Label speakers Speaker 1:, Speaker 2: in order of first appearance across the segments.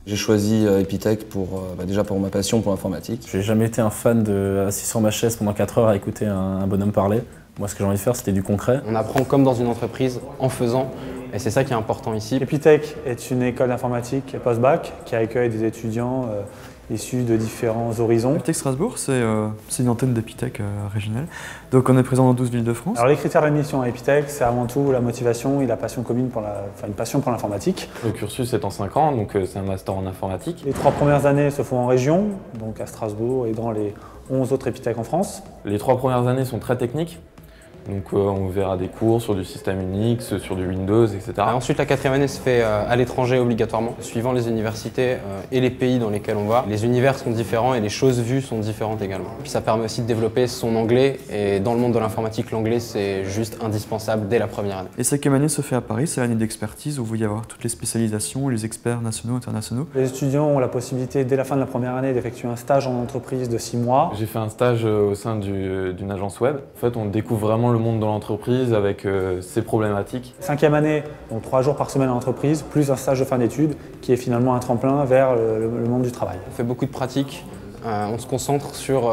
Speaker 1: J'ai choisi Epitech déjà pour ma passion pour l'informatique.
Speaker 2: J'ai jamais été un fan assis sur ma chaise pendant 4 heures à écouter un bonhomme parler. Moi, ce que j'ai envie de faire, c'était du concret.
Speaker 3: On apprend comme dans une entreprise, en faisant, et c'est ça qui est important ici.
Speaker 4: Epitech est une école d'informatique post-bac qui accueille des étudiants issus de différents horizons.
Speaker 5: Epitech Strasbourg, c'est une antenne d'Epitech régionale. Donc on est présent dans 12 villes de France.
Speaker 4: Alors les critères d'admission à Epitech, c'est avant tout la motivation et la passion commune une passion pour l'informatique.
Speaker 6: Le cursus est en 5 ans, donc c'est un master en informatique.
Speaker 4: Les 3 premières années se font en région, donc à Strasbourg et dans les 11 autres Epitech en France.
Speaker 6: Les 3 premières années sont très techniques. Donc on verra des cours sur du système Unix, sur du Windows, etc.
Speaker 3: Ensuite, la 4e année se fait à l'étranger obligatoirement, suivant les universités et les pays dans lesquels on va. Les univers sont différents et les choses vues sont différentes également. Puis ça permet aussi de développer son anglais, et dans le monde de l'informatique, l'anglais c'est juste indispensable dès la première année.
Speaker 5: Et 5e année se fait à Paris, c'est l'année d'expertise où vous y avoir toutes les spécialisations, les experts nationaux, internationaux.
Speaker 4: Les étudiants ont la possibilité dès la fin de la première année d'effectuer un stage en entreprise de 6 mois.
Speaker 6: J'ai fait un stage au sein d'une agence web. En fait, on découvre vraiment le monde de l'entreprise avec ses problématiques.
Speaker 4: 5e année, donc 3 jours par semaine en entreprise, plus un stage de fin d'études qui est finalement un tremplin vers le monde du travail.
Speaker 3: On fait beaucoup de pratiques, on se concentre sur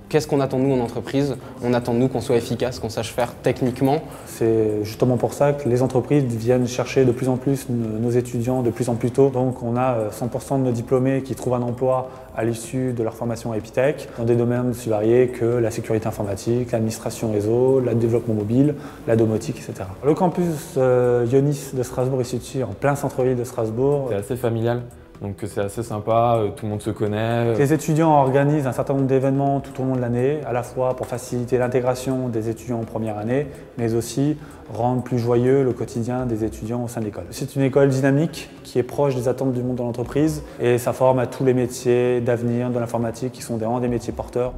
Speaker 3: qu'est-ce qu'on attend de nous en entreprise. On attend de nous qu'on soit efficace, qu'on sache faire techniquement.
Speaker 4: C'est justement pour ça que les entreprises viennent chercher de plus en plus nos étudiants de plus en plus tôt. Donc on a 100% de nos diplômés qui trouvent un emploi à l'issue de leur formation à Epitech dans des domaines aussi variés que la sécurité informatique, l'administration réseau, le développement mobile, la domotique, etc. Le campus Ionis de Strasbourg est situé en plein centre-ville de Strasbourg.
Speaker 6: C'est assez familial. Donc c'est assez sympa, tout le monde se connaît.
Speaker 4: Les étudiants organisent un certain nombre d'événements tout au long de l'année, à la fois pour faciliter l'intégration des étudiants en première année, mais aussi rendre plus joyeux le quotidien des étudiants au sein de l'école. C'est une école dynamique qui est proche des attentes du monde de l'entreprise et ça forme à tous les métiers d'avenir de l'informatique qui sont vraiment des métiers porteurs.